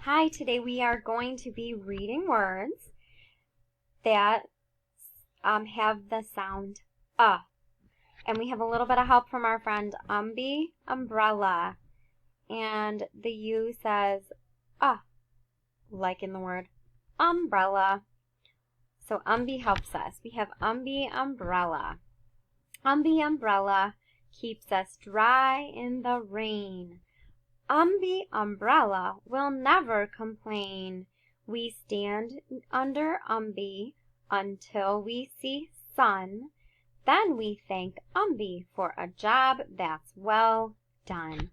Hi, today we are going to be reading words that have the sound and we have a little bit of help from our friend umbrella, and the U says like in the word umbrella. So helps us. We have umbrella. Umbrella keeps us dry in the rain. Umbrella will never complain. We stand under until we see sun. Then we thank for a job that's well done.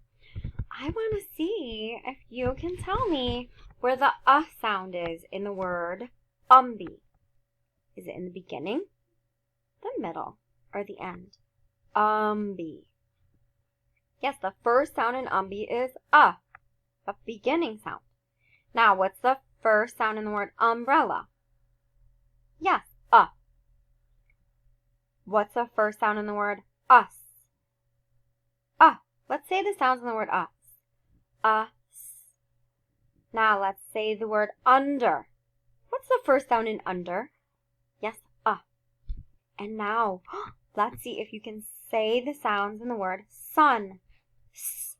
I want to see if you can tell me where the sound is in the word Is it in the beginning, the middle, or the end? Yes, the first sound in is the beginning sound. Now, what's the first sound in the word umbrella? Yes, What's the first sound in the word us? Let's say the sounds in the word us. Us. Now, let's say the word under. What's the first sound in under? Yes, And now, let's see if you can say the sounds in the word sun. S,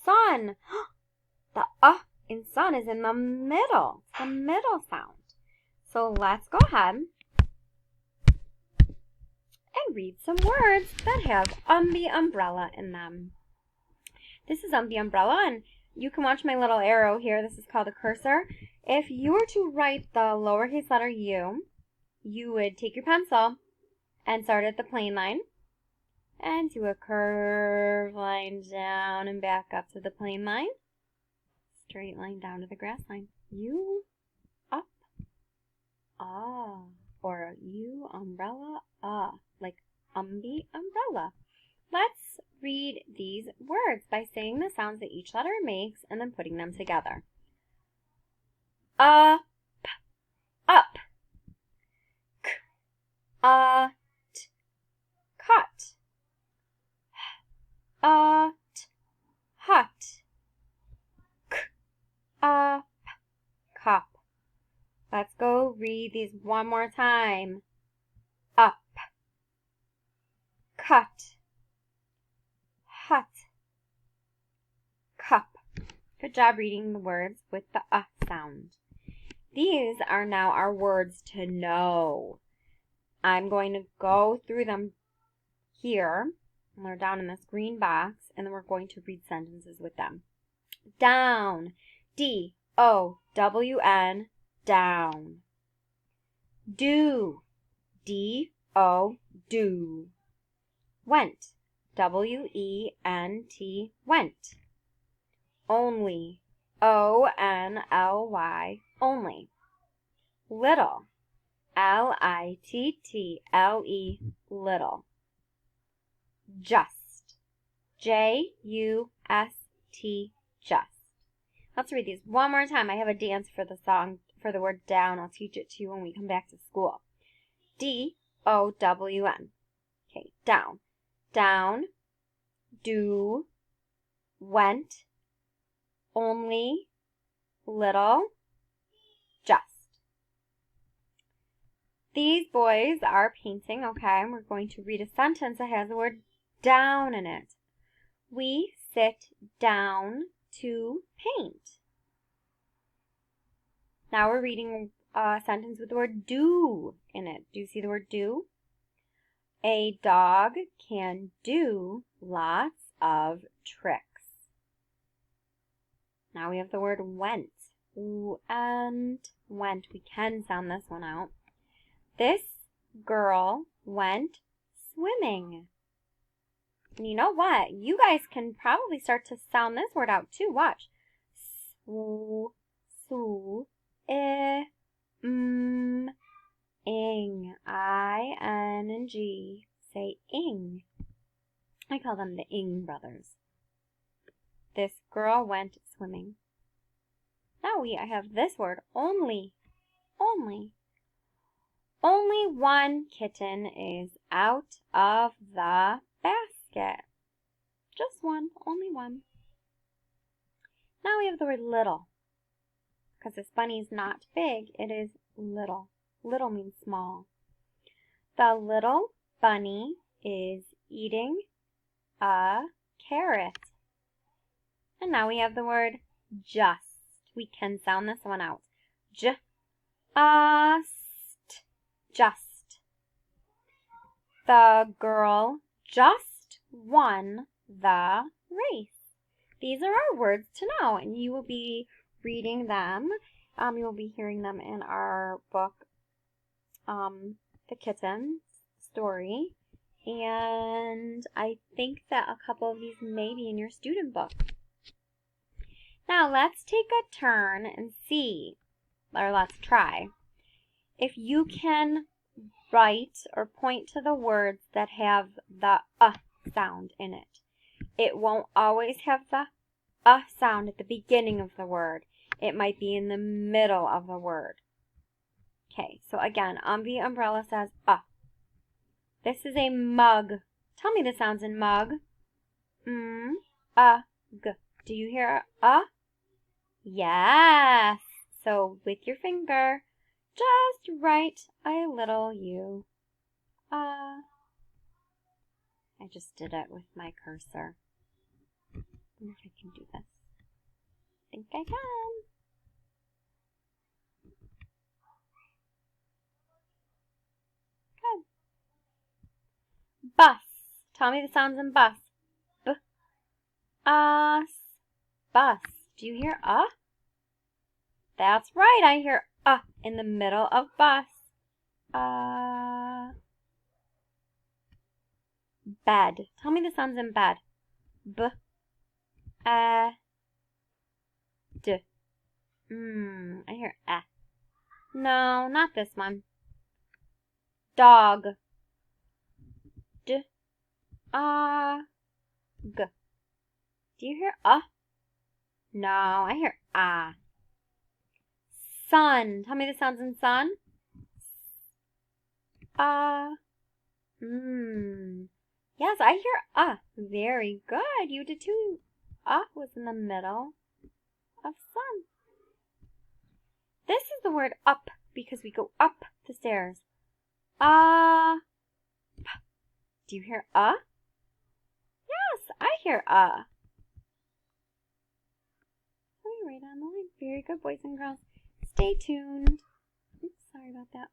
sun. The in sun is in the middle. It's the middle sound. So let's go ahead and read some words that have umbrella in them. This is umbrella, and you can watch my little arrow here. This is called a cursor. If you were to write the lowercase letter U, you would take your pencil and start at the plane line and do a curved line down and back up to the plane line. Straight line down to the grass line. U, up, or U, umbrella, like umbrella. Let's read these words by saying the sounds that each letter makes and then putting them together. Up, k, t, cut, t, hut, k, up, cup. Let's go read these one more time. Up, cut, hut, cup. Good job reading the words with the sound. These are now our words to know. I'm going to go through them here, and they're down in this green box, and then we're going to read sentences with them. Down, D-O-W-N, down. Do, D-O, do. Went, W-E-N-T, went. Only, O-N-L-Y, only. Little, L-I-T-T-L-E, little. Just, J-U-S-T, just. Let's read these one more time. I have a dance for the song for the word down. I'll teach it to you when we come back to school. D-O-W-N. Okay, down. Down, do, went, only, little, just. These boys are painting, okay? We're going to read a sentence that has the word down in it. We sit down to paint. Now we're reading a sentence with the word do in it. Do you see the word do? A dog can do lots of tricks. Now we have the word went. Ooh, and went. We can sound this one out. This girl went swimming. And you know what? You guys can probably start to sound this word out too. Watch. Su, su, ing, I-N and G. Say ing. I call them the Ing brothers. This girl went swimming. Now I have this word, only. Only. Only one kitten is out of the basket. Just one, only one. Now we have the word little. Because this bunny is not big, it is little. Little means small. The little bunny is eating a carrot. And now we have the word just. We can sound this one out. Just. Just. The girl just won the race. These are our words to know, and you will be reading them. You will be hearing them in our book, The Kitten Story. And I think that a couple of these may be in your student book. Now let's take a turn and see, or let's try, if you can write or point to the words that have the sound in it. It won't always have the sound at the beginning of the word. It might be in the middle of the word. Okay, so again, Umbi Umbrella says This is a mug. Tell me the sounds in mug. G. Do you hear Yes. So with your finger, just write a little U. I just did it with my cursor. I wonder if I can do this. I think I can. Good. Bus. Tell me the sounds in bus. B. Bus. Do you hear That's right. I hear in the middle of bus. Bed. Tell me the sounds in bed. B. D. I hear No, not this one. Dog. D. G. Do you hear No, I hear Sun. Tell me the sounds in sun. Yes, I hear Very good. You did too. Was in the middle of sun. This is the word up because we go up the stairs. Do you hear Yes, I hear Right on the line. Very good, boys and girls. Stay tuned. Oops, sorry about that.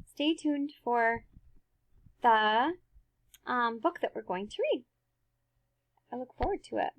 Stay tuned for the book that we're going to read. I look forward to it.